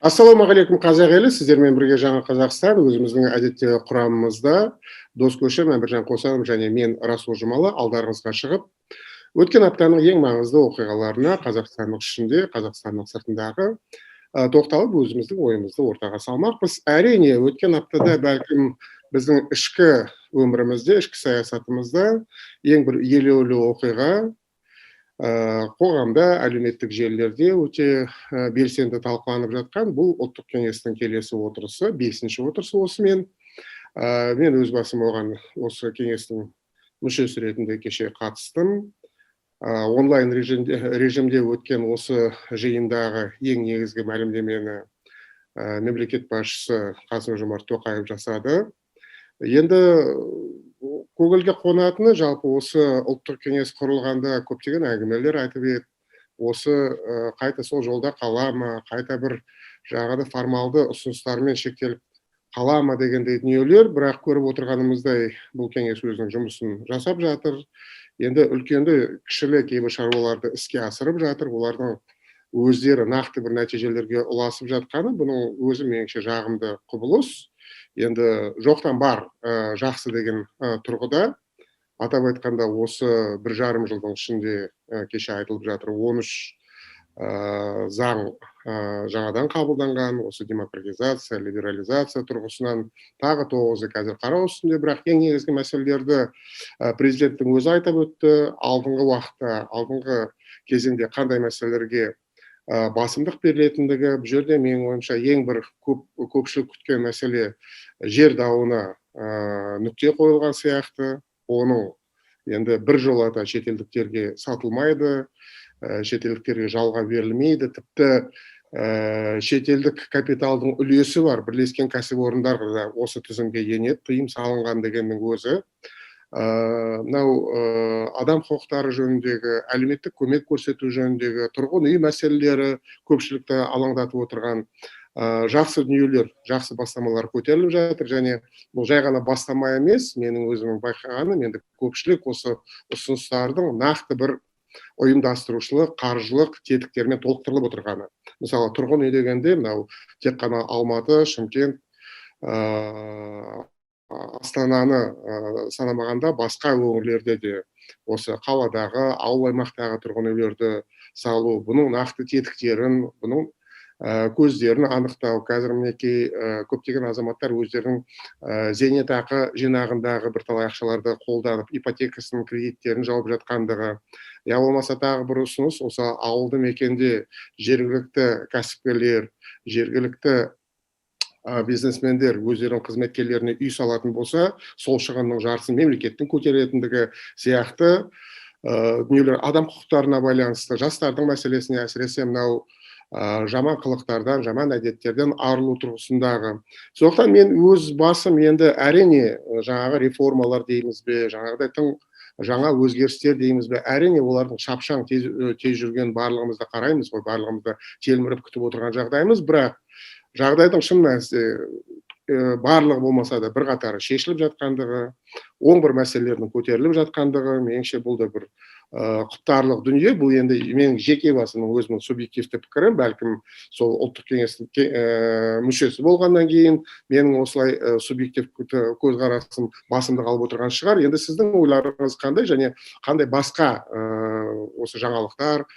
Ассалаумағалейкум қазақ елі, сіздермен бірге жаңа Қазақстан, өзіміздің әдеттегі құрамымызда дос көші, Біржан Қосанов және мен Расул Жұмалы алдарыңызға шығып, өткен аптаның ең маңызды оқиғаларына Қазақстанның ішінде, Қазақстанның сыртындағы тоқталып өзіміздің ойымызды ортаға салмақпыз. Әрине, өткен аптада бәлкім біздің ішкі өмірімізде, ішкі саясатымызда ең бір елеулі оқиға қоғамда, әлеуметтік желілерде өте белсенді талқыланып жатқан бұл ұлттық кеңестің келесі отырысы, 5-ші отырысы осымен. Мен өз басым оған осы кеңестің мүшесі ретінде кеше қатыстым. Онлайн режимде өткен осы жиындағы ең негізгі мәлімдемені мемлекет басшысы Қасым-Жомарт Тоқаев жасады. Енді көңілге қонатыны жалпы осы ұлттық кеңес құрылғанда көптеген әңгімелер айтып еді. Осы қайта сол жолда қала ма, қайта бір жаңағыдай формалды ұсыныстармен шектеліп қала ма дегендей дүниелер, бірақ көріп отырғанымыздай бұл кеңес өзінің жұмысын жасап жатыр. Енді үлкенді кішілі кейбір шаруаларды іске асырып жатыр. Олардың өздері нақты бір нәтижелерге ұласып жатқаны бұның өзі меніңше жағымды құбылыс. Енді жоқтан бар жақсы деген тұрғыда, атап айтқанда осы 1,5 жылдың ішінде кеше айтылып жатыр 13 заң жаңадан қабылданған, осы демократизация, либерализация тұрғысынан тағы 9-ы қазір қарау үстінде, бірақ ең негізгі мәселелерді президенттің өзі айтып өтті. Алдыңғы уақытта, алдыңғы кезеңде қандай мәселелерге басымдық берілетіндігі, бұл жерде менің ойымша ең бір көпшілік күткен мәселе жер дауына нүкте қойылған сияқты. Оның енді біржолата шетелдіктерге сатылмайды, шетелдіктерге жалға берілмейді, тіпті шетелдік капиталдың үлесі бар бірлескен кәсіпорындар да осы тізімге енеді, тыйым салынған дегеннің өзі. Адам құқықтары жөніндегі, әлеуметтік көмек көрсету жөніндегі, тұрғын үй мәселелері көпшілікті алаңдатып отырған жақсы дүниелер, жақсы бастамалар көтеріліп жатыр, және бұл жай ғана бастама емес, менің өзімнің байқағаным, енді көпшілік осы ұсыныстардың нақты бір ұйымдастырушылық, қаржылық тетіктермен толықтырылып отырғаны. Мысалы, тұрғын үй дегенде, мынау тек қана Алматы, Шымкент, Астананы санамағанда басқа өңірлерде де осы қаладағы, ауыл аймақтағы тұрғын үйлерді салу, бұның нақты тетіктерін, бұның көздерін анықтау. Қазір мінекей көптеген азаматтар өздерінің зейнетақы жинағындағы бірталай ақшаларды қолданып, ипотекасының кредиттерін жауып жатқандығы. Я болмаса тағы бір ұсыныс, осы ауылды мекенде жергілікті кәсіпкерлер, жергілікті бизнесмендер өздерінің қызметкерлеріне үй салатын болса, сол шығынның жартысын мемлекеттің көтеретіндігі сияқты дүниелер, адам құқықтарына байланысты, жастардың мәселесіне, әсіресе мынау жаман қылықтардан, жаман әдеттерден арылу тұрғысындағы. Сондықтан мен өз басым енді әрине жаңағы реформалар дейміз бе, жаңағыдай тың жаңа өзгерістер дейміз бе, әрине олардың шапшаң тез жүрген барлығымызды қараймыз ғой, барлығымызды телміріп күтіп отырған жағдайымыз, бірақ жағдайдың шын мәнісінде барлығы болмаса да бірқатары шешіліп жатқандығы, оң бір мәселелердің көтеріліп жатқандығы, меніңше бұл да бір құптарлық дүние. Бұл енді менің жеке басымның өзімнің субъективті пікірім, бәлкім сол ұлттық кеңестің мүшесі болғаннан кейін менің осылай субъективті көзқарасым басымдық алып отырған шығар. Енді сіздің ойларыңыз қандай, және қандай басқа осы жаңалықтар,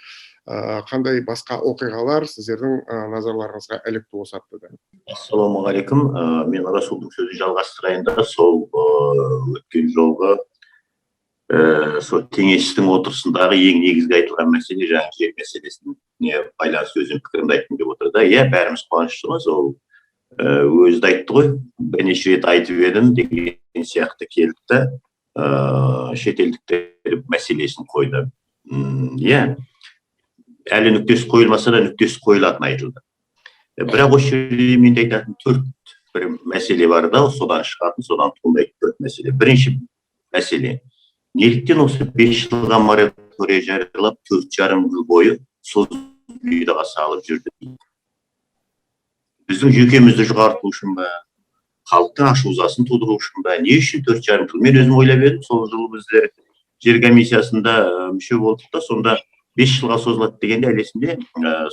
қандай басқа оқиғалар сіздердің назарларыңызға ілікті осы аптада? Ассалаумағалейкум. Мен Расулдың сөзін жалғастырайын да, сол өткен жолғы сол кеңестің отырысындағы ең негізгі айтылған мәселе жаңа жер мәселесіне байланысты өзім пікірімді айтқым келіп отыр да. Иә, бәріміз қуаныштымыз, ол өзі де айтты ғой, бірнеше рет айтып едім деген сияқты келді, шетелдіктер мәселесін қойды. Иә, әлі нүктесі қойылмаса да нүктесі қойылатыны айтылды. Бірақ осы жерде мен айтатын 4 бір мәселе бар да, содан шығатын, содан туындайтын 4 мәселе. Бірінші мәселе, неліктен осы 5 жылға мораторий жариялап 4,5 жыл бойы созбүйдаға салып жүрді? Біздің жүйкемізді жұғарту үшін ба, халықтың ашу-ызасын тудыру үшін ба, не үшін 4,5 жыл? Мен өзім ойлап едім, сол жылы біздер жер комиссиясында мүше болдық та, сонда 5 жылға созылады дегенде әлі есімде,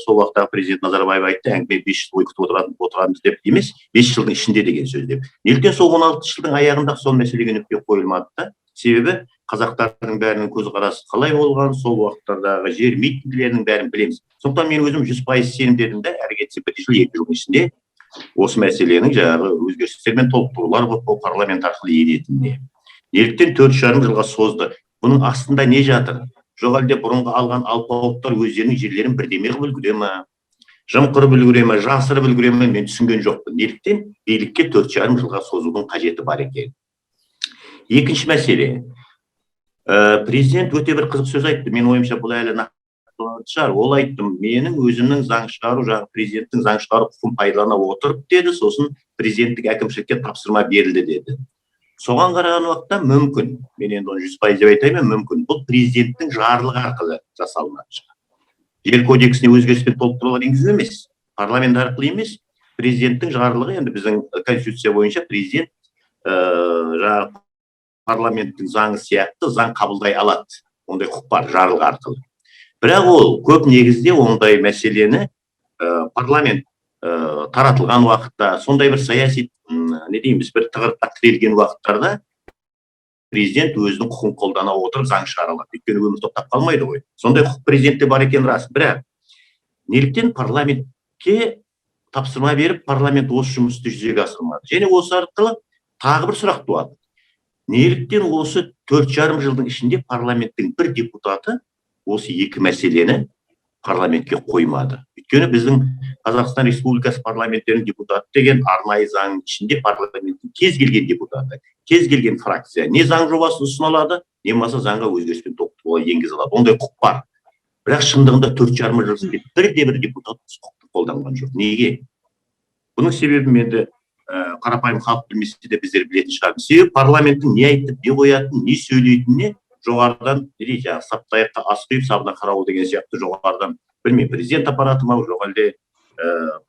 сол уақыттағы президент Назарбаев айтты, әңгіме 5 жыл бойы күтіп отырамыз деп емес, 5 жылдың ішінде деген сөз деп. Неліктен сол 16 жылдың аяғында сол мәселеге нүкте қойылмады да? Себебі қазақтардың бәрінің көзқарасы қалай болған, сол уақыттардағы жер митингілерінің бәрін білеміз. Сондықтан мен өзім 100% сенімдедім да, әрі кетсе 1 жыл 2 жылдың ішінде осы мәселенің жаңағы өзгерістер мен толықтырулар болып парламент арқылы енетініне. Неліктен 4,5 жылға созды? Бұның астында не жатыр? Жоқ әлде бұрынғы алған алпауыттар өздерінің жерлерін бірдеме қылып үлгере ме? Жымқырып үлгере ме, жасырып үлгере ме? Мен түсінген жоқпын. Неліктен билікке 4,5 жылға созудың қажеті бар екен? Екінші мәселе. Президент өте бір қызық сөз айтты. Мен ойымша бұл әлі нақтыланатын шығар. Ол айттым, менің өзімнің заң шығару, президенттің заң шығару құқығын пайдалана отырып деді, сосын президенттік әкімшілікке тапсырма берілді деді. Соған қараған уақытта мүмкін, мен енді 100% деп айтаймын, мүмкін. Бұл президенттің жарлығы арқылы жасалынады шығар. Жер кодексіне өзгеріс пен толықтырулар енгізу емес, парламент арқылы емес, президенттің жарлығы, енді біздің конституция бойынша президент парламенттің заңы сияқты заң қабылдай алады. Ондай құқық бар жарлығы арқылы. Бірақ ол көп негізде ондай мәселені парламент таратылған уақытта, сондай бір саяси, не дейміз, бір тығырыққа тірелген уақыттарда президент өзінің құқығын қолдана отырып заң шығара алады. Өйткені өмір тоқтап қалмайды ғой. Сондай құқық президентте бар екен рас. Бірақ неліктен парламентке тапсырма беріп, парламент осы жұмысты жүзеге асырмады? Және осы арқылы тағы бір сұрақ туады. Неліктен осы 4,5 жылдың ішінде парламенттің бір депутаты осы екі мәселені парламентке қоймады? Өйткені біздің Қазақстан Республикасы парламенттерінің депутаты деген арнайы заңның ішінде парламенттің кез келген депутаты, кез келген фракция не заң жобасын ұсынылады, не болмаса заңға өзгеріс пен толықтырулар енгізе алады. Ондай құқық бар. Бірақ шындығында 4,5 жыл бірде-бір депутат құқықты қолданған жоқ. Неге? Бұның себебін енді қарапайым халық білмесе де біздер білетін шығармыз. Себебі парламенттің не айтып, не қоятын, не сөйлейтініне жоғарыдан, саптаяққа ас құйып, сабына қарауыл деген сияқты жоғарыдан, білмеймін, президент аппараты ма, жоқ әлде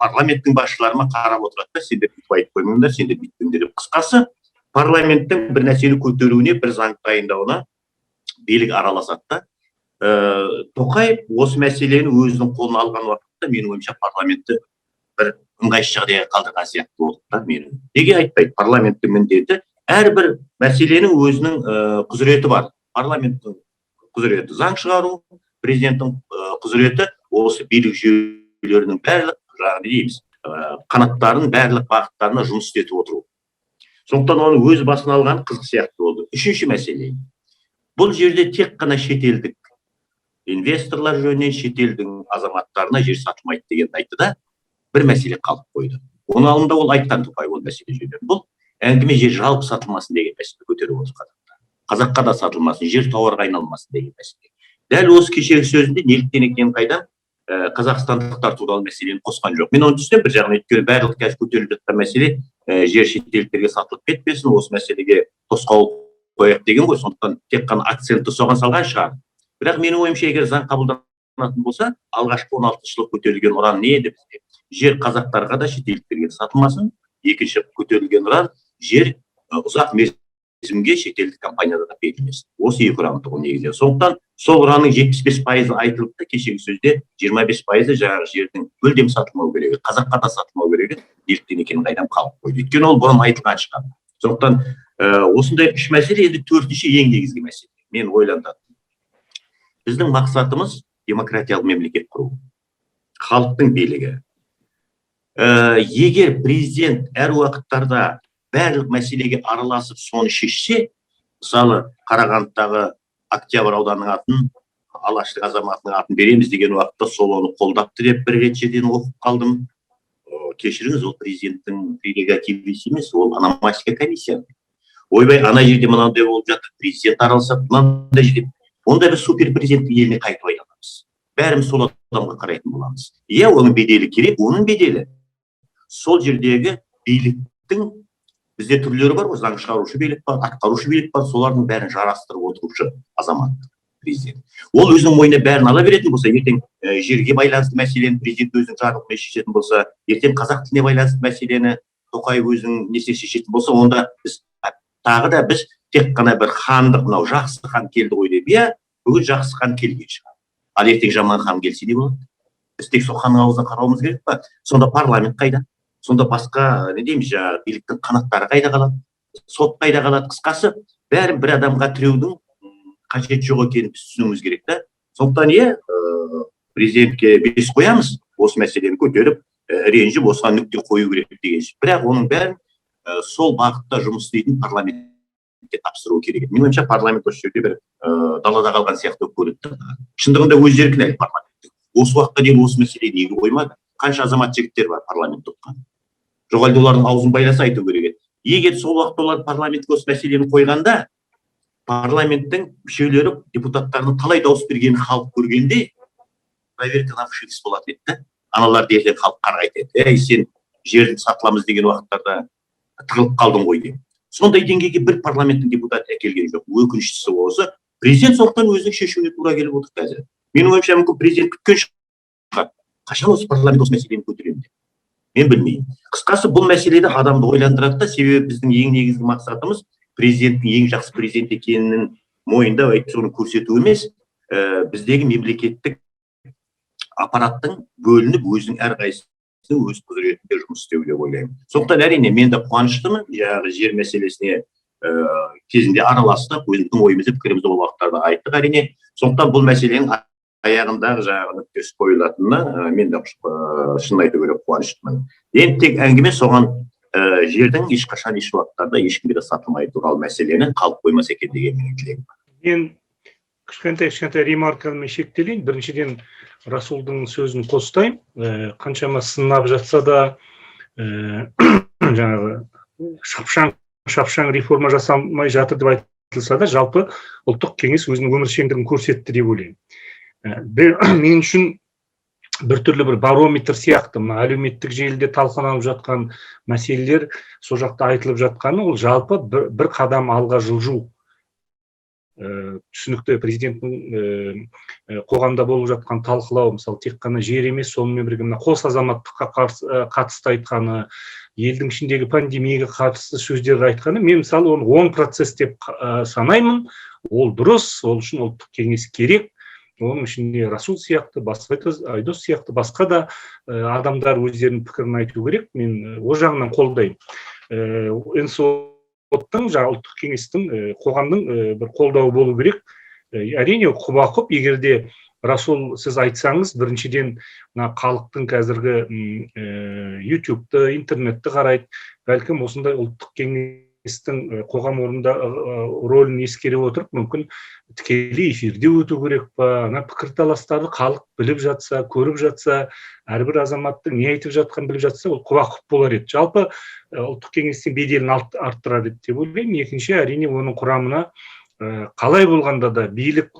парламенттің басшылары ма қарап отырады да, сендер бүйтіп айтып қоймаңдар, сендер бүйтпеңдер деп. Қысқасы, парламенттің бір нәрсені көтеруіне, бір заң дайындауына билік араласады да. Тоқаев осы мәселені өзінің қолына алған уақытта, менің ойымша парламентті бір ыңғайсыз жағдайға қалдырған сияқты болды да. Неге айтпайды? Парламенттің міндеті әрбір мәселенің өзінің құзыреті бар. Парламенттің құзыреті заң шығару, президенттің құзыреті осы билік жүйелерінің барлық, дейміз, қанаттарын барлық бағыттарына жұмыс істетіп отыру. Сондықтан оны өз басына алған қызық сияқты болды. Үшінші мәселе. Бұл жерде тек қана шетелдік инвесторлар жөнінен шетелдің азаматтарына жер сатылмайды деген айтты да, бір мәселе қалып қойды. Оның алдында ол айтқан Тоқаев ол мәселе жөнінен. Бұл әңгіме жер жалпы сатылмасын деген мәселе көтеріп отыр қазақта. Қазаққа да сатылмасын, жер тауарға айналмасын деген мәселе. Дәл осы кешегі сөзінде неліктен екенін қайдан қазақстандықтар туралы мәселені қосқан жоқ. Мен оны түсінемін, бір жағынан, өйткені барлық қазір көтеріліп жатқан мәселе жер шетелдіктерге сатылып кетпесін, осы мәселеге тосқауыл қояйық деген ғой. Сондықтан тек қана акцентті соған салған шығар. Бірақ менің ойымша, егер заң қабылданатын болса, алғашқы 16 жылы көтерілген ұран не еді бізде? Жер қазақтарға да шетелдіктерге сатылмасын. Екінші көтерілген ұран жер ұзақ мерзімге шетелдік компанияларға берілмесін. Осы екі ұран тұғын негізінде. Сондықтан сол ұранның 75% айтылып та, кешегі сөзде 25% жаңағы жердің мүлдем сатылмау керек, қазаққа да сатылмау керек, неліктен екенін қайдан қалып қойды. Өйткені ол бұрын айтылған шығар. Сондықтан осындай үш мәселе, енді төртінші ең негізгі мәселе. Мен ойландым. Біздің мақсатымыз демократиялық мемлекет құру. Халықтың билігі. Егер президент әр уақыттарда барлық мәселеге араласып соны шешсе, мысалы Қарағандыдағы Октябрь ауданының атын, Алаштың азаматының атын береміз деген уақытта сол оны қолдапты деп бір рет жерден оқып қалдым. Кешіріңіз, ол президенттің прерогативі емес, ол ономастика комиссия. Ойбай, ана жерде мынандай болып жатыр, президент араласып, мынандай жерде. Онда біз супер президенттің еліне қайтып айналамыз. Бәріміз сол адамға қарайтын боламыз. Иә, оның беделі керек, оның беделі. Сол жердегі биліктің бізде түрлері бар ғой, заң шығарушы билік бар, атқарушы билік бар, солардың бәрін жарастырып отырушы азамат президент. Ол өзінің мойнына бәрін ала беретін болса, ертең жерге байланысты мәселені президент өзінің жарлығымен шешетін болса, ертең қазақ тіліне байланысты мәселені Тоқаев өзінің несіне шешетін болса, онда біз тағы да біз тек қана бір хандық, мынау жақсы хан келді ғой деп, иә, бүгін жақсы хан келген шығар. ал ертең жаман хан келсе не болады? Біз тек сол ханның аузына қарауымыз керек па? Сонда парламент қайда? Сонда басқа не дейміз, жаңағы биліктің қанаттары қайда қалады? Сот қайда қалады? Қысқасы, бәрін бір адамға тіреудің қажеті жоқ екенін біз түсінуіміз керек та. Сондықтан президентке бес қоямыз, осы мәселені көтеріп, ренжіп осыған нүкте қою керек деген. Бірақ оның бәрін сол бағытта жұмыс істейтін парламентке тапсыру керек. Менің ойымша парламент осы жерде бір далада қалған сияқты көрінді. Шындығында өздері кінәлі парламент. Осы уақытқа дейін осы мәселені неге қоймады? Қанша азамат жігіттер бар парламент тұтқан? Жоқ әлде олардың аузын байласа айту керек еді. Егер сол уақытта олар парламентке осы мәселені қойғанда, парламенттің мүшелері, депутаттарының қалай дауыс бергенін халық көргенде, проверка на вшивость болады еді. Аналарды ертең халық қарғайды еді. Сен жерді сатыламыз деген уақыттарда тығылып қалдың ғой деп. Сондай деңгейге бір парламенттің депутаты әкелген жоқ. Өкініштісі осы, президент сондықтан өзінің шешуіне тура келіп отыр қазір. Менің ойымша мүмкін президент күткен шығар. Қашан осы парламент осы мәселені көтеремін деп. Мен білмеймін. Қысқасы, бұл мәселеде адамды ойландырады да, себебі біздің ең негізгі мақсатымыз президенттің ең жақсы президент екенін мойындап, соны көрсету емес, біздегі мемлекеттік аппараттың бөлініп, өзінің әрқайсысы өз құзыретінде жұмыс істеу деп ойлаймын. Сондықтан әрине мен де қуаныштымын, жаңағы жер мәселесіне кезінде араластық, өзіміздің ойымызды, пікірімізді ол уақыттарда айттық әрине. Сондықтан бұл мәселенің аяғындағы жаңағы нүктесі қойылатынына мен де шын айту керек қуаныштымын. Енді тек әңгіме соған жердің ешқашан еш уақыттарда ешкімге де сатылмай туралы мәселені қалып қоймас екен деген менің тілегім. Мен кішкентай ремаркамен шектелейін. Біріншіден Расулдың сөзін қостаймын. Қаншама сынап жатса да, жаңағы шапшаң реформа жасалмай жатыр деп айтылса да, жалпы ұлттық кеңес өзінің өміршеңдігін көрсетті деп ойлаймын. Мен үшін біртүрлі бір барометр сияқты, әлеуметтік желіде талқыланып жатқан мәселелер, сол жақта айтылып жатқаны, ол жалпы бір қадам алға жылжу. Түсінікті президенттің қоғамда болып жатқан талқылау, мысалы тек қана жер емес, сонымен бірге қос азаматтыққа қатысты айтқаны, елдің ішіндегі пандемияға қатысты сөздерді айтқаны, мен мысалы оны оң процесс деп санаймын. Ол дұрыс, ол үшін ұлттық кеңес керек. Оның ішінде Расул сияқты, Айдос сияқты басқа да адамдар өздерінің пікірін айту керек. Мен о жағынан қолдаймын. НСО-ның, ұлттық кеңестің, қоғамның бір қолдауы болу керек. Әрине, құба-құп, егерде Расул сіз айтсаңыз, біріншіден халықтың қазіргі YouTube-ті, интернетті қарайды, бәлкім осындай ұлттық кеңестің қоғам орнында рөлін ескере отырып, мүмкін тікелей эфирде өту керек па, пікірталастарды халық біліп жатса, көріп жатса, әрбір азаматтың не айтып жатқанын біліп жатса, ол құба-құп болар еді. Жалпы ұлттық кеңестің беделін арттырар еді деп ойлаймын. Екінші, әрине оның құрамына қалай болғанда да билік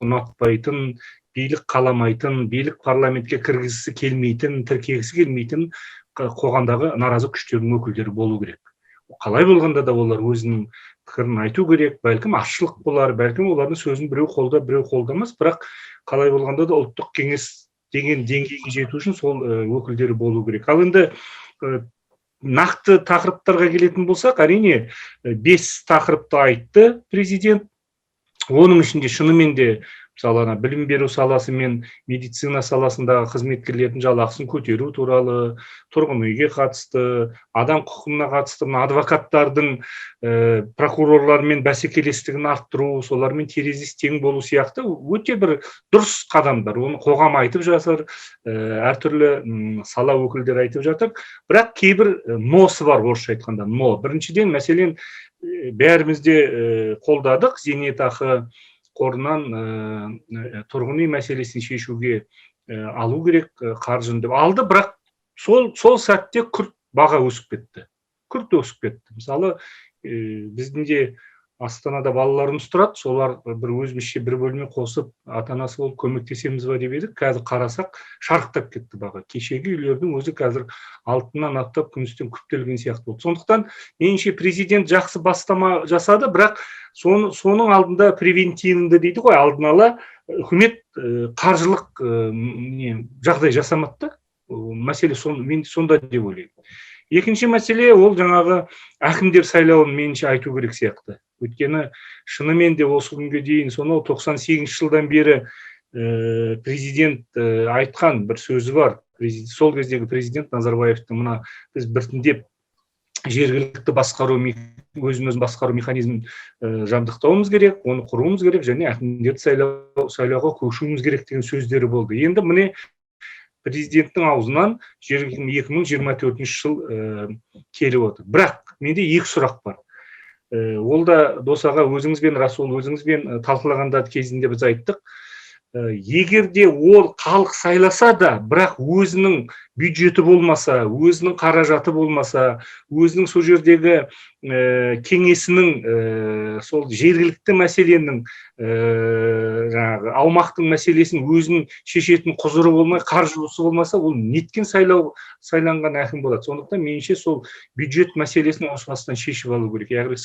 ұнатпайтын, билік қаламайтын, билік парламентке кіргізгісі келмейтін, тіркегісі келмейтін қоғамдағы наразы күштердің өкілдері болу керек. Қалай болғанда да олар өзінің пікірін айту керек, бәлкім ашшылық болар, бәлкім олардың сөзін біреу қолдап, біреу қолдамас, бірақ қалай болғанда да ұлттық кеңес деген деңгейге жету үшін сол өкілдері болу керек. Ал енді нақты тақырыптарға келетін болсақ, әрине 5 тақырыпты айтты президент. Оның ішінде шынымен де мысалы білім беру саласы мен медицина саласындағы қызметкерлердің жалақысын көтеру туралы, тұрғын үйге қатысты, адам құқығына қатысты, адвокаттардың прокурорлармен бәсекелестігін арттыру, солармен терезесі тең болу сияқты өте бір дұрыс қадамдар. Оны қоғам айтып жатыр, әртүрлі сала өкілдері айтып жатыр. Бірақ кейбір носы бар, орысша айтқанда но. Біріншіден, мәселен, бәріміз де қолдадық, зейнетақы қорынан тұрғын үй мәселесін шешуге алу керек қаржыны деп алды, бірақ сол сәтте күрт баға өсіп кетті. Мысалы, біздің де Астанада балаларымыз тұрады, солар бір өзімізше бір бөлме қосып, ата-анасы болып көмектесеміз ба деп едік. Қазір қарасақ, шарықтап кетті баға. Кешегі үйлердің өзі қазір алтыннан аттап, күмістен күптелген сияқты болды. Сондықтан, меніңше президент жақсы бастама жасады, бірақ соның алдында превентивінде дейді ғой, алдын ала үкімет қаржылық жағдай жасамады. Мәселе мен сонда деп ойлаймын. Екінші мәселе, ол жаңағы әкімдер сайлауын меніңше айту керек сияқты. Өйткені шынымен де осы күнге дейін, сонау 98 жылдан бері президент айтқан бір сөзі бар. Сол кездегі президент Назарбаевтың мына біз біртіндеп жергілікті басқару өзін басқару механизмін жабдықтауымыз керек, оны құруымыз керек және әкімдерді сайлауға көшуіміз керек деген сөздері болды. Енді міне президенттің аузынан 2024 жыл келіп отыр. Бірақ менде екі сұрақ бар. Ол да Досаға өзіңізбен, Расул өзіңізбен талқылағанда кезінде біз айттық. Егер де ол халық сайласа да, бірақ өзінің бюджеті болмаса, өзінің қаражаты болмаса, өзінің сол жердегі кеңесінің сол жергілікті мәселенің аумақтың мәселесін өзінің шешетін құзыры болмай, қаржысы болмаса, ол неткен сайланған әкім болады. Сондықтан меніңше сол бюджет мәселесін осы бастан шешіп алу керек. Яғни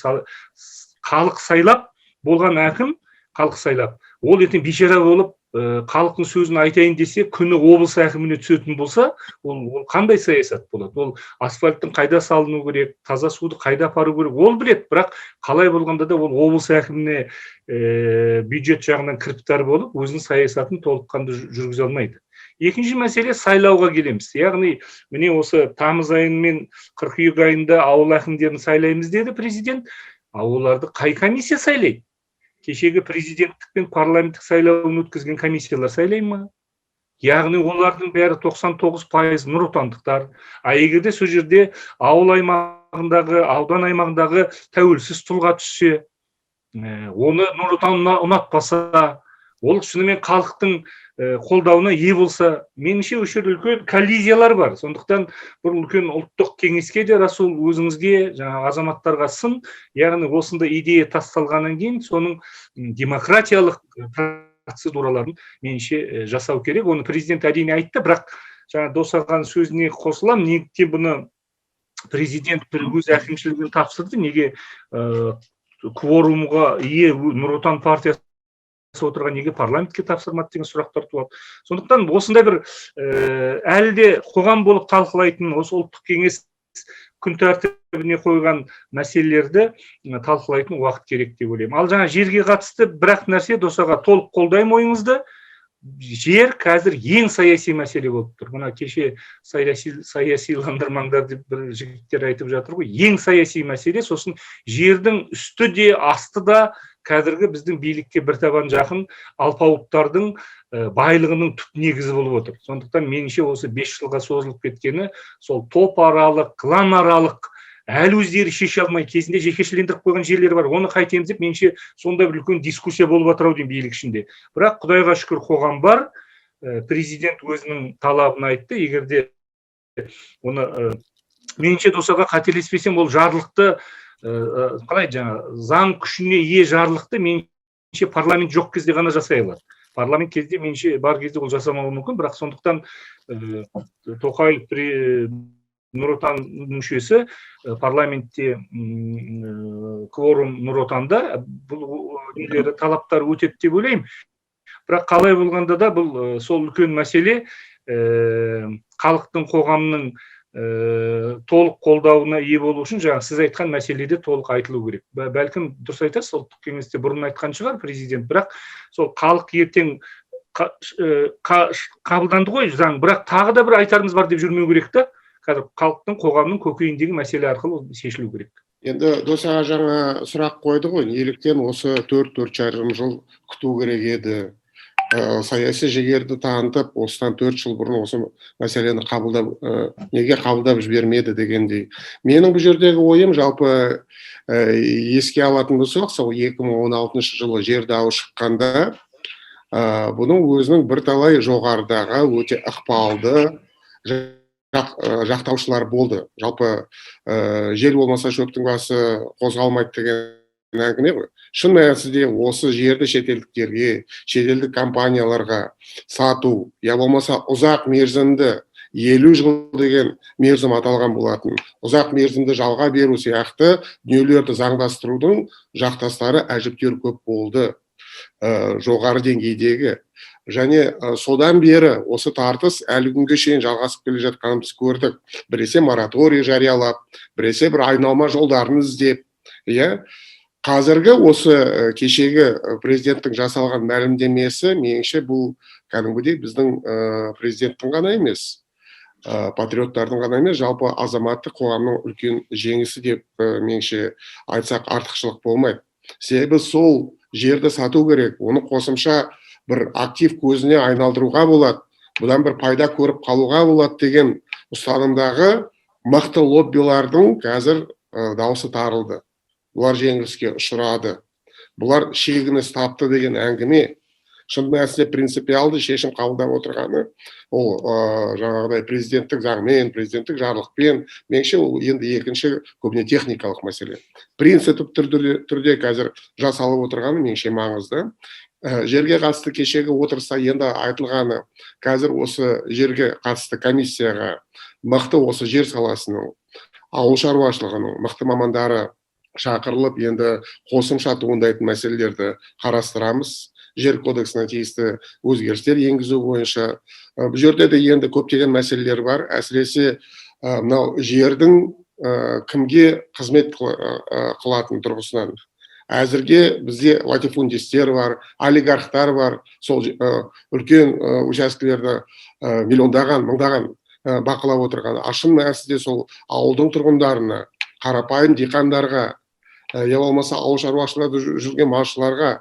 халық сайлап болған әкім, халық сайлап, ол ертең бейшара болып халықтың сөзін айтайын десе, күні облыс әкіміне түсетін болса, ол қандай саясат болады? Ол асфальттың қайда салыну керек, таза суды қайда апару керек, ол білет, бірақ қалай болғанда да ол облыс әкіміне бюджет жағынан кіріптар болып, өзінің саясатын толыққанды жүргізе алмайды. Екінші мәселе сайлауға келеміз. Яғни, міне осы тамыз айы мен қыркүйек айында ауыл әкімдерін сайлаймыз деді президент. Оларды қай комиссия сайлайды? Кешегі президенттік пен парламенттік сайлауын өткізген комиссиялар сайлай ма? Яғни олардың бәрі 99% нұр отандықтар. Егер де сол жерде ауыл аймағындағы, аудан аймағындағы тәуелсіз тұлға түссе, оны нұр отан ұнатпаса, ол шынымен халықтың қолдауына ие болса, меніңше осы жерде үлкен коллизиялар бар. Сондықтан бір үлкен ұлттық кеңеске де, Расул, өзіңізге, жаңағы азаматтарға сын, яғни осында идея тасталғаннан кейін соның демократиялық процедураларын меніңше жасау керек. Оны президент әрине айтты, бірақ жаңа Досағаның сөзіне қосылам, неліктен бұны президент бір өз әкімшілігін тапсырды, неге кворумға ие Нұр Отан партиясы отырған неге парламентке тапсырмады деген сұрақтар туады. Сондықтан осындай бір әлі де қоғам болып талқылайтын, осы ұлттық кеңес күн тәртібіне қойған мәселелерді талқылайтын уақыт керек деп ойлаймын. Ал жаңа жерге қатысты бірақ нәрсе, Досаға толық қолдаймын ойыңызды. Жер қазір ең саяси мәселе болып тұр. Мына кеше саясиландырмаңдар деп бір жігіттер айтып жатыр ғой. Ең саяси мәселе, сосын жердің үсті де, асты да қазіргі біздің билікке бір табан жақын алпауыттардың байлығының түп негізі болып отыр. Сондықтан меніңше осы 5 жылға созылып кеткені сол топ аралық, клан аралық әлі өздері шеше алмай, кезінде жекешелендіріп қойған жерлер бар. Оны қайтеміз деп, меніңше сонда бір үлкен дискуссия болып жатыр ау деймін билік ішінде. Бірақ Құдайға шүкір қоғам бар. Президент өзінің талабын айтты. Егер де оны меніңше Досаға қателеспесем, ол жарлықты қалай жаңа заң күшіне ие жарлықты меніңше парламент жоқ кезде ғана жасай алады. Парламент кезде меніңше бар кезде ол жасамауы мүмкін, бірақ сондықтан Тоқаев Нұр Отан мүшесі парламентте кворум Нұр Отанда бұл талаптар өтеді деп ойлаймын. Бірақ қалай болғанда да бұл сол үлкен мәселе, халықтың, қоғамның толық қолдауына ие болу үшін жаңа сіз айтқан мәселеде толық айтылу керек. Бәлкім дұрыс айтасыз, ұлттық кеңесте бұрын айтқан шығар президент, бірақ сол халық ертең қабылданды ғой заң, бірақ тағы да бір айтарымыз бар деп жүрмеу керек та. Қазір халықтың, қоғамның көкейіндегі мәселе арқылы шешілу керек. Енді Досаға жаңа сұрақ қойды ғой, неліктен осы 4-4,5 жыл күту керек еді? Саяси жігерді танытып, осыдан 4 жыл бұрын осы мәселені неге қабылдап жібермеді дегендей. Менің бұл жердегі ойым, жалпы еске алатын болсақ, сол 2016 жылы жер дауы шыққанда, бұның өзінің бірталай жоғарыдағы өте ықпалды жақтаушылар болды. Жалпы жел болмаса шөптің басы қозғалмайды деген әңгіме ғой. Шын мәнісінде осы жерді шетелдіктерге, шетелдік компанияларға сату, я болмаса ұзақ мерзімді 50 жыл деген мерзім аталған болатын. Ұзақ мерзімді жалға беру сияқты дүниелерді заңдастырудың жақтастары әжептәуір көп болды, жоғары деңгейдегі. Және содан бері осы тартыс әлі күнге шейін жалғасып келе жатқанын біз көрдік. Біресе мораторий жариялап, біресе бір айналма жолдарын іздеп, қазіргі осы кешегі президенттің жасалған мәлімдемесі меніңше бұл кәдімгідей біздің президенттің ғана емес, патриоттардың ғана емес, жалпы азаматтық қоғамның үлкен жеңісі деп меніңше айтсақ артықшылық болмайды. Себебі сол жерді сату керек, оны қосымша бір актив көзіне айналдыруға болады, бұдан бір пайда көріп қалуға болады деген ұстанымдағы мықты лоббилардың қазір дауысы тарылды. Бұлар жеңіліске ұшырады. Бұлар шегініс тапты деген әңгіме. Шын мәнісінде принципиалды шешім қабылдап отырғаны ол жаңағыдай президенттік заңмен, президенттік жарлықпен, меніңше ол енді екінші көбіне техникалық мәселе. Принцип түрде қазір жасалып отырғаны меніңше маңызды. Жерге қатысты кешегі отырыста енді айтылғаны, қазір осы жерге қатысты комиссияға мықты осы жер саласының, ауыл шаруашылығының мықты мамандары шақырылып, енді қосымша туындайтын мәселелерді қарастырамыз. Жер кодексіне тиісті өзгерістер енгізу бойынша. Бұл жерде де енді көптеген мәселелер бар. Әсіресе мынау жердің кімге қызмет қылатын тұрғысынан. Әзірге бізде латифундистер бар, олигархтар бар, сол үлкен учаскелерді миллиондаған, мыңдаған бақылап отырған. Шын мәнісінде сол ауылдың тұрғындарына, қарапайым диқандарға, я болмаса ауыл шаруашылығында жүрген малшыларға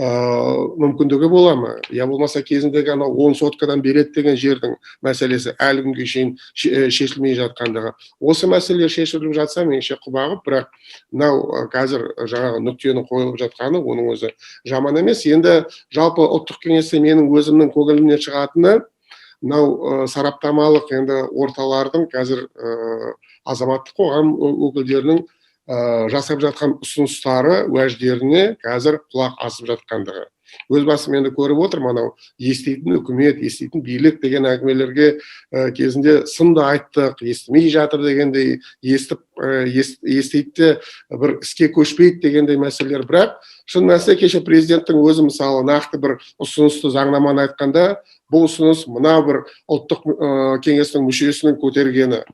мүмкіндігі бола ма? Я болмаса кезіндегі 10 соткадан береді деген жердің мәселесі әлі күнге шейін шешілмей жатқандығы. Осы мәселелер шешіліп жатса, меніңше құбағып, бірақ мынау қазір жаңағы нүктенің қойылып жатқаны, оның өзі жаман емес. Енді жалпы ұлттық кеңесте менің өзімнің көңілімнен шығатыны, мынау сараптамалық енді орталардың қазір азаматтық қоғам өкілдерінің жасап жатқан ұсыныстары уәждеріне қазір құлақ асып жатқандығы. Өз басым енді көріп отыр, анау еститін үкімет, еститін билік деген әңгімелерге кезінде сынды айттық, естімей жатыр дегендей, естейді бір іске көшпейді дегендей мәселелер. Бірақ шын мәнісінде кеше президенттің өзі мысалы нақты бір ұсынысты заңнаманы айтқанда, бұл ұсыныс мына бір ұлттық кеңестің мүшесінің көтергені.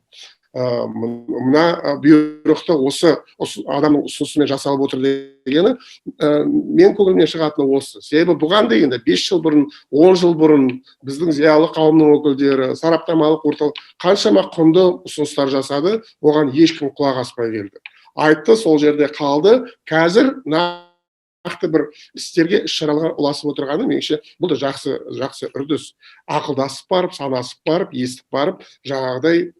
Мына бұйрықты осы адамның ұсынысымен жасалып отыр дегені мен көңілімнен шығатыны осы. Себебі бұған дейін 5 жыл бұрын, 10 жыл бұрын біздің зиялы қауымның өкілдері, сараптамалық орталық қаншама құнды ұсыныстар жасады, оған ешкім құлақ аспай келді. Айтты, сол жерде қалды. Қазір нақты бір істерге, іс-шараларға ұласып отырғаны меніңше бұл да жақсы үрдіс. Ақылдасып барып, санасып барып, естіп барып, жаңағыдай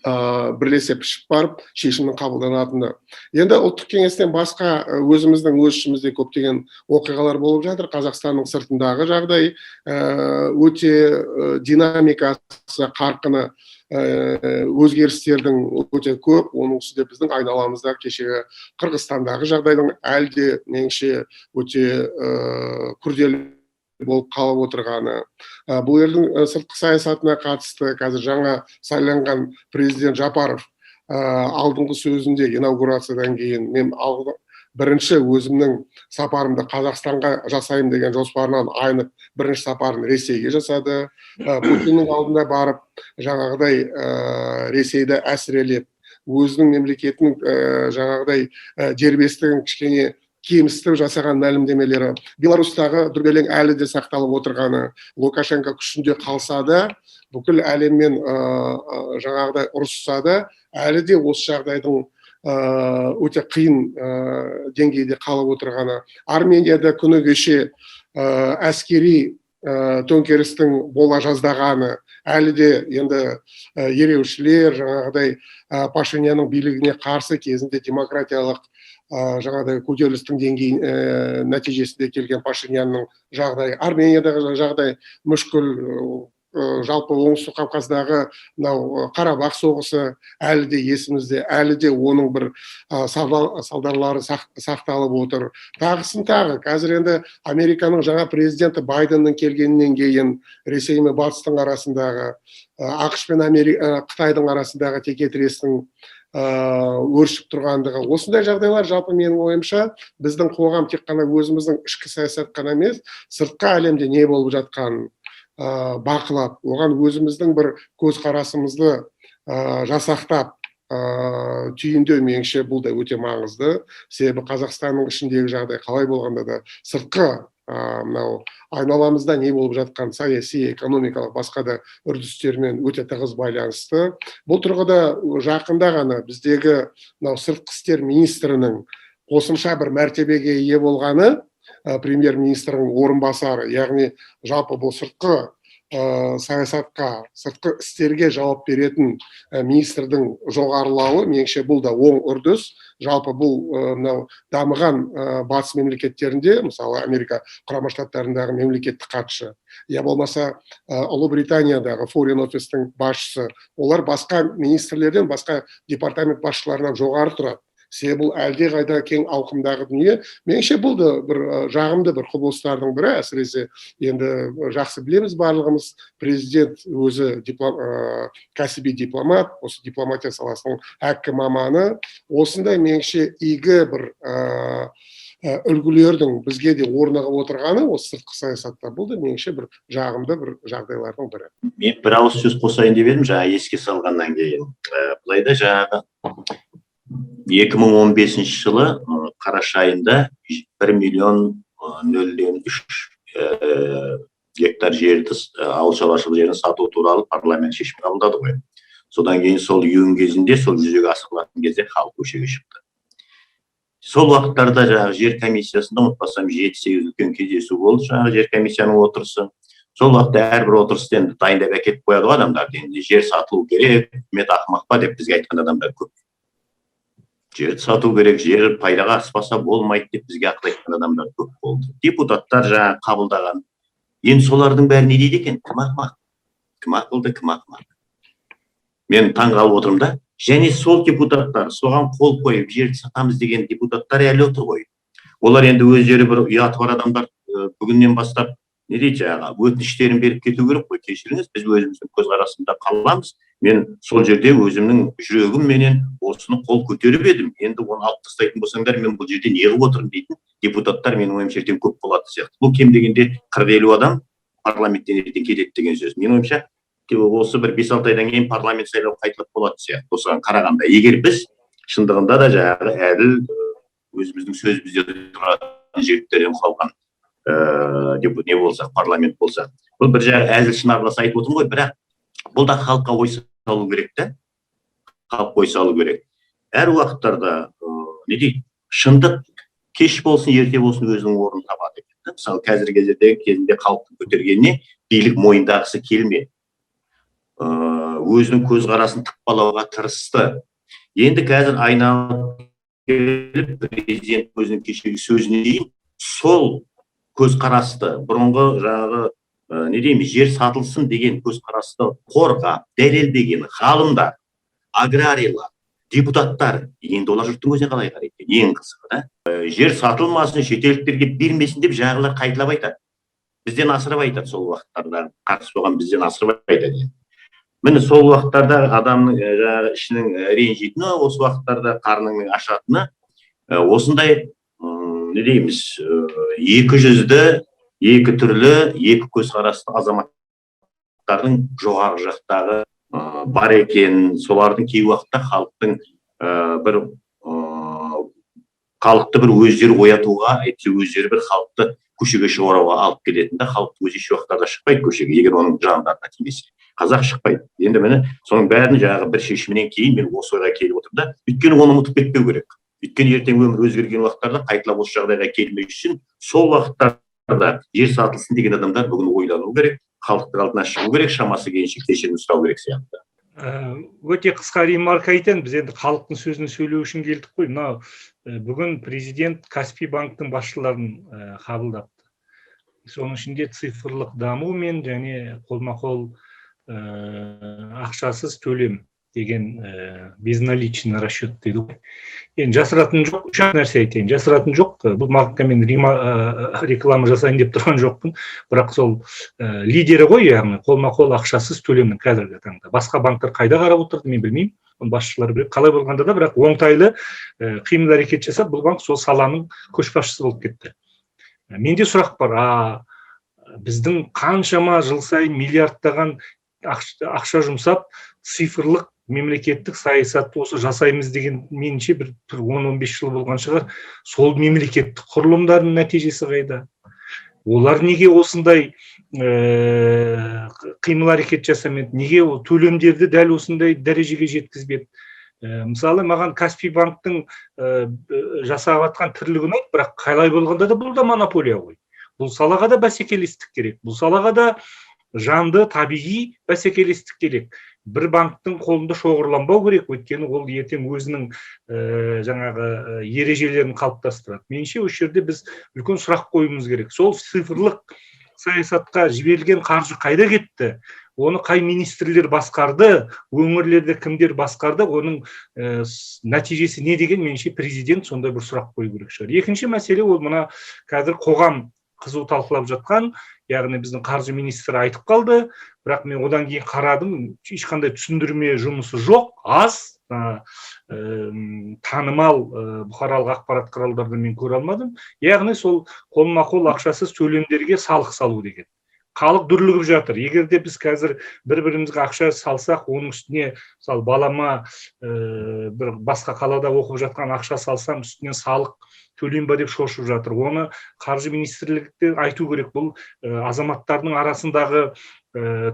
бірлесе пішіп барып шешімнің қабылданатыны. Енді ұлттық кеңестен басқа өзіміздің өз ішімізде көптеген оқиғалар болып жатыр. Қазақстанның сыртындағы жағдай өте динамикасы, қарқыны, өзгерістердің өте көп. Оның үстінде біздің айналамызда кешегі Қырғызстандағы жағдайдың әлде меніңше өте күрделі болып қалып отырғаны. Бұл елдің сыртқы саясатына қатысты қазір жаңа сайланған президент Жапаров алдыңғы сөзінде инаугурациядан кейін мен бірінші өзімнің сапарымды Қазақстанға жасайым деген жоспарынан айнып бірінші сапарын Ресейге жасады. Путиннің алдында барып жаңағыдай Ресейді әсірелеп өзінің мемлекетінің жаңағыдай дербестігін кішкене кемістіп жасаған мәлімдемелері. Беларусьтағы дүрбелең әлі де сақталып отырғаны, Лукашенко күшінде қалса да, бүкіл әлеммен жаңағыдай ұрысса да, әлі де осы жағдайдың өте қиын деңгейде қалып отырғаны. Арменияда күні кеше әскери төңкерістің бола жаздағаны, әлі де енді ереуілшілер жаңағыдай Пашинянның билігіне қарсы кезінде демократиялық жаңағыдай көтерілістің деңгейі нәтижесінде келген Пашинянның жағдайы, Армениядағы жағдай мүшкіл, жалпы оңтүстік Кавказдағы Қарабақ соғысы әлі де есімізде, әлі де оның бір салдарлары сақталып отыр. Тағысын тағы, қазір енді Американың жаңа президенті Байденнің келгеннен кейін Ресей мен Батыстың арасындағы, ақш пен Қытайдың арасындағы текетірестің өршіп тұрғандығы. Осындай жағдайлар жалпы менің ойымша біздің қоғам тек қана өзіміздің ішкі саясат қана емес, сыртқы әлемде не болып жатқанын бақылап, оған өзіміздің бір көзқарасымызды жасақтап, түйіндеу меніңше бұл да өте маңызды. Себебі Қазақстанның ішіндегі жағдай қалай болғанда да сыртқы мынау айналамызда не болып жатқан саяси, экономикалық басқа да үрдістермен өте тығыз байланысты. Бұл тұрғыда жақында ғана біздегі мынау сыртқы істер министрінің қосымша бір мәртебеге ие болғаны, премьер-министрдің орынбасары, яғни жалпы бұл сыртқы саясатқа, сыртқы істерге жауап беретін министрдің жоғарылауы, меніңше бұл да оң үрдіс. Жалпы бұл дамыған батыс мемлекеттерінде, мысалы Америка құрама штаттарындағы мемлекеттік хатшы, я болмаса Ұлыбританиядағы Foreign Office'тің басшысы, олар басқа министрлерден, басқа департамент басшыларынан жоғары тұрады. Себебі бұл әлде қайда кең ауқымдағы дүние. Меніңше бұл да бір жағымды бір құбылыстардың бірі. Әсіресе енді жақсы білеміз барлығымыз, президент өзі кәсіби дипломат, осы дипломатия саласының әккі маманы. Осындай меніңше игі бір үлгілердің бізге де орнығып отырғаны осы сыртқы саясатта, бұл да меніңше бір жағымды бір жағдайлардың бірі. Мен бір ауыз сөз қосайын деп едім, жаңа еске салғаннан кейін. Былайда жаңағы 2015 жылы қараша айында 1,003,000 гектар жерді, ауыл шаруашылығы жерін сату туралы парламент шешім қабылдады ғой. Содан кейін сол июнь кезінде, сол жүзеге асырылатын кезде халық көшеге шықты. Сол уақыттарда жаңағы жер комиссиясында, ұмытпасам, 7-8 үлкен кездесу болды, жаңағы жер комиссияның отырысы. Сол уақытта әрбір отырысты енді дайындап әкеліп қояды ғой адамдар, енді жер сатылу керек, үкімет ақымақ па деп бізге айтқан адамдар көп. Жерді сату керек, жер пайдаға аспаса болмайды деп бізге ақыл айтқан адамдар көп болды. Депутаттар жаңа қабылдаған. Енді солардың бәрі не дейді екен? Кім ақымақ? Кім ақылды, кім ақымақ? Мен таңғалып отырмын да. Және сол депутаттар, соған қол қойып жерді сатамыз деген депутаттар әлі отыр ғой. Олар енді өздері бір ұяты бар адамдар бүгіннен бастап не дейді жаңағы өтініштерін беріп кету керек қой. Кешіріңіз, біз өзіміздің көзқарасында қаламыз. Мен сол жерде өзімнің жүрегімменен осыны қол көтеріп едім. Енді оны алып тастайтын болсаңдар, мен бұл жерде не қылып отырмын дейтін депутаттар менің ойымша ертең көп болады сияқты. Бұл кем дегенде 40-50 адам парламенттен ертең кетеді деген сөз. Менің ойымша осы бір 5-6 айдан кейін парламент сайлау қайталап болады сияқты. Осыған қарағанда, егер біз шындығында да жаңағы әділ өзіміздің сөзімізде тұратын жігіттерден құралған не болсақ, парламент болсақ, бұл бір жаңағы әзіл шынарлас айтып отырмын ғой, бірақ бұл да халыққа ой салу керек та, халық ой салу керек. Әр уақыттарда не дейді, шындық кеш болсын, ерте болсын өзінің орнын табады. Мысалы, қазіргі кезінде халықтың көтергеніне билік мойындағысы келмеді. Өзінің көзқарасын тықпалауға тырысты. Енді қазір айналып келіп, президент өзінің кешегі сөзіне дейін сол көзқарасты, бұрынғы жаңағы не дейміз, жер сатылсын деген көзқарасты қорғап, дәлелдеген ғалымдар, аграриялар, депутаттар, енді олар жұрттың өзіне қалай қарайды? Ең қызығы да. Жер сатылмасын, шетелдіктерге бермесін деп жағылар қайталап айтады. Бізден асырып айтады, сол уақыттарда қарсы болған бізден асырып айтады. Міне сол уақыттарда адамның жаңағы ішінің ренжитіні, осы уақыттарда қарнының ашатыны, осындай не дейміз, екі жүзді, екі түрлі, екі көзқарасты азаматтардың жоғарғы жақтағы бар екен. Солардың кей уақытта халықты бір өздері оятуға, әйтсе өздері бір халықты көшеге шығаруға алып келетін да, халық өзі еш уақыттарда шықпайды көшеге, егер оның жандарына тимесе. Қазақ шықпайды. Енді міне соның бәрін жаңағы бір шешімінен кейін мен осы ойға келіп отырмын да, өйткені оны ұмытып кетпеу керек. Өйткені ертең өмір өзгерген уақыттарда қайталап осы жағдайға келмеу үшін сол уақыттарда жер сатылсын деген адамдар бүгін ойлану керек, халықтың алдына шығу керек, шамасы келгенше кешірім сұрау керек сияқты. Өте қысқа ремарка айтайын, біз енді халықтың сөзін сөйлеу үшін келдік қой. Мынау бүгін президент Каспий банктың басшыларын қабылдапты. Соның ішінде цифрлық даму мен және қолма-қол ақшасыз төлем деген безналичный расчет дейді ғой. Енді жасыратын жоқ, үш нәрсе айтайын. Жасыратын жоқ, бұл марка мен реклама жасайын деп тұрған жоқпын. Бірақ сол лидері ғой, яғни қолма-қол ақшасыз төлемнің қазіргі таңда. Басқа банктар қайда қарап отырды, мен білмеймін. Басшылары біледі. Қалай болғанда да, бірақ оңтайлы қимыл әрекет жасап, бұл банк сол саланың көшбасшысы болып кетті. Менде сұрақ бар. Біздің қаншама жыл сайын миллиардтаған ақша жұмсап, цифрлық мемлекеттік саясатты осы жасаймыз деген меніңше бір 10-15 жыл болған шығар. Сол мемлекеттік құрылымдардың нәтижесі қайда? Олар неге осындай қимыл әрекет жасамайды? Неге төлемдерді дәл осындай дәрежеге жеткізбеді? Мысалы, маған Каспий банктың жасап жатқан тірлігі ұнайды, бірақ қалай болғанда да бұл да монополия ғой. Бұл салаға да бәсекелестік керек. Бұл салаға да жанды, табиғи бәсекелестік керек. Бір банктың қолында шоғырланбау керек, өйткені ол ертең өзінің жаңағы ережелерін қалыптастырады. Меніңше осы жерде біз үлкен сұрақ қоюымыз керек. Сол цифрлық саясатқа жіберілген қаржы қайда кетті? Оны қай министрлер басқарды, өңірлерде кімдер басқарды, оның нәтижесі не деген, меніңше президент сондай бір сұрақ қою керек шығар. Екінші мәселе ол мына қазір қоғам қызу талқылап жатқан, яғни біздің қаржы министрі айтып қалды, бірақ мен одан кейін қарадым, ешқандай түсіндірме жұмысы жоқ, аз, танымал бұқаралық ақпарат құралдарында мен көре алмадым. Яғни сол қолма-қол ақшасыз төлемдерге салық салу деген. Халық дүрлігіп жатыр. Егер де біз қазір бір-бірімізге ақша салсақ, оның үстіне, мысалы, балама бір басқа қалада оқып жатқан ақша салсам, үстінен салық төлейм ба деп шошып жатыр. Оны қаржы министрлікте айту керек. Бұл азаматтардың арасындағы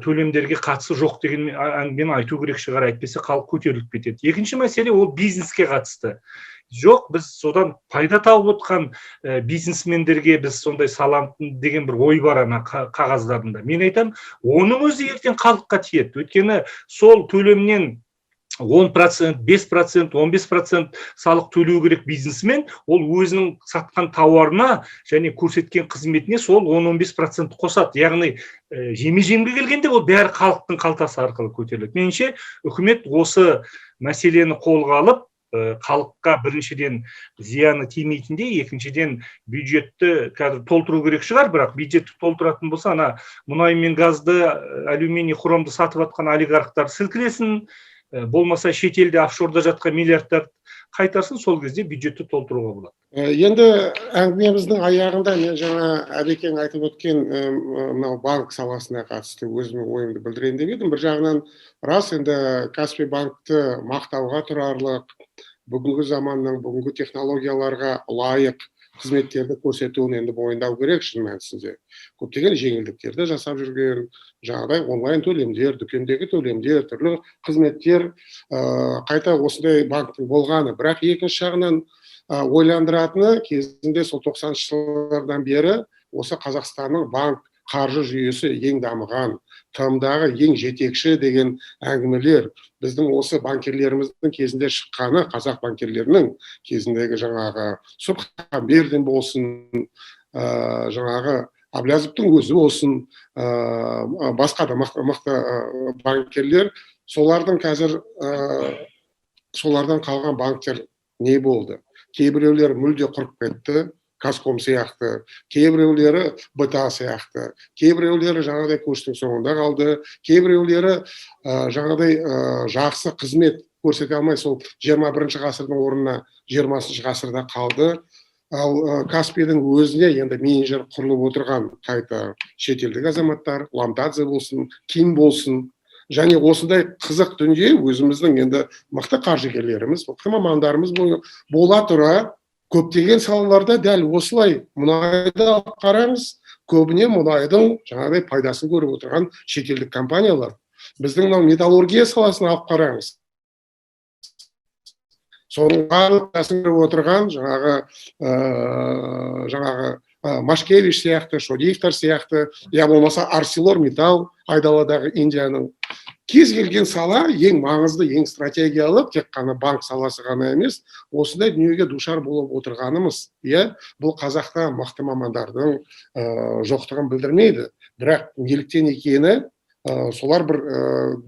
төлемдерге қатысы жоқ деген әңгімені айту керек шығар, әйтпесе халық көтеріліп кетеді. Екінші мәселе ол бизнеске қатысты. Жоқ, біз содан пайда тауып отқан бизнесмендерге біз сондай саламын деген бір ой бар ана қағаздарында. Мен айтам, оның өзі ертең халыққа тиеді. Өйткені сол төлемнен 10%, 5%, 15% салық төлеу керек бизнесмен, ол өзінің сатқан тауарына және көрсеткен қызметіне сол 10-15% қосады. Яғни жеме-жемге келгенде ол бәрі халықтың қалтасы арқылы көтеріледі. Меніңше үкімет осы мәселені қолға алып, халыққа біріншіден зияны тимейтіндей, екіншіден бюджетті қазір толтыру керек шығар, бірақ бюджетті толтыратын болса, ана мұнай мен газды, алюминий, хромды сатып жатқан олигархтар сілкілесін, болмаса шетелде офшорда жатқан миллиардтар қайтарсын, сол кезде бюджетті толтыруға болады. Енді әңгімеміздің аяғында мен жаңа Әбекең айтып өткен мынау банк саласына қатысты өзімнің ойымды білдірейін деп едім. Бір жағынан рас, енді Каспий банкты мақтауға тұрарлық, бүгінгі заманның, бүгінгі технологияларға лайық қызметтерді көрсетуін енді мойындау керек шын мәнісінде. Көптеген жеңілдіктерді жасап жүрген, жаңағыдай онлайн төлемдер, дүкендегі төлемдер, түрлі қызметтер қайта осындай банктың болғаны. Бірақ екінші жағынан ойландыратыны кезінде сол 90-шы жылдардан бері осы Қазақстанның банк қаржы жүйесі ең дамыған, тмдағы ең жетекші деген әңгімелер, біздің осы банкерлеріміздің кезінде шыққаны, қазақ банкерлерінің кезіндегі жаңағы Субханбердин болсын, жаңағы Аблязовтың өзі болсын, басқа да мықты банкерлер, солардың қазір солардан қалған банктер не болды? Кейбіреулер мүлде құрып кетті, Казком сияқты, кейбіреулері БТА сияқты, кейбіреулері жаңағыдай көштің соңында қалды, кейбіреулері жаңағыдай жақсы қызмет көрсете алмай сол 21-ші ғасырдың орнына 20-шы ғасырда қалды. Ал Каспийдің өзіне енді менеджер құрылып отырған қайта шетелдік азаматтар, Ламтадзе болсын, Ким болсын, және осындай қызық дүние өзіміздің енді мықты қаржыгерлеріміз, мықты мамандарымыз бола тұра, көптеген салаларда дәл осылай мұнайды алып қараңыз, көбіне мұнайдың жаңағыдай пайдасын көріп отырған шетелдік компаниялар. Біздің металлургия саласын алып қараңыз. Соның пайдасын көріп отырған жаңағы Машкевич сияқты, Шодиевтар сияқты, я болмаса ArcelorMittal, айдаладағы Индияның. Кез келген сала ең маңызды, ең стратегиялық, тек қана банк саласы ғана емес, осындай дүниеге душар болып отырғанымыз. Бұл қазақта мықты мамандардың жоқтығын білдірмейді. Бірақ неліктен екені, солар бір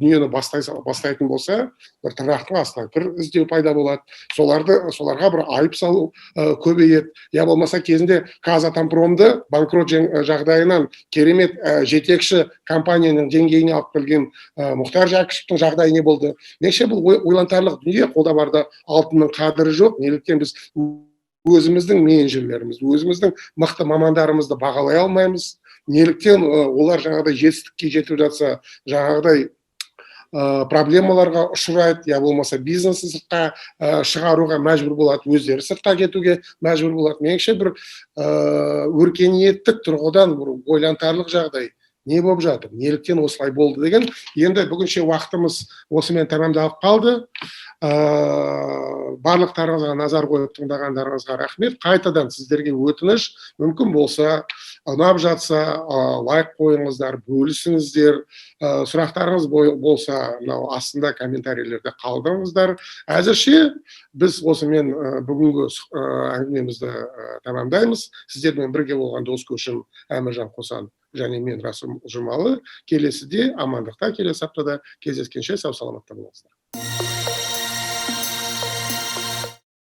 дүниені бастайтын болса, бір тырнақтың астынан кір іздеу пайда болады. Соларға бір айып салу көбейеді. Я болмаса кезінде Казатомпромды банкрот жағдайынан керемет жетекші компанияның деңгейіне алып келген Мұхтар Жәкішевтің жағдайы не болды? Меніңше бұл ойлантарлық дүние, қолда барда алтынның қадірі жоқ. Неліктен біз өзіміздің менеджерлеріміз, өзіміздің мықты мамандарымызды бағалай алмаймыз? Неліктен олар жаңағыдай жетістікке жетіп жатса, жаңағыдай проблемаларға ұшырайды, я болмаса бизнесін сыртқа шығаруға мәжбүр болады, өздері сыртқа кетуге мәжбүр болады. Меніңше бір өркениеттік тұрғыдан бір ойлантарлық жағдай не болып жатыр, неліктен осылай болды деген. Енді бүгінше уақытымыз осымен тәмамдалып қалды. Барлықтарыңызға назар қойып тыңдағандарыңызға рахмет. Қайтадан сіздерге өтініш, мүмкін болса, ұнап жатса лайк қойыңыздар, бөлісіңіздер. Сұрақтарыңыз болса, астында комментарийлерде қалдырыңыздар. Әзірше біз осымен бүгінгі әңгімемізді тәмамдаймыз. Сіздермен бірге болған дос көшім Әміржан Қосан және мен Расул Жұмалы. Келесіде амандықта, келесі аптада кездескенше сау саламатта болыңыздар.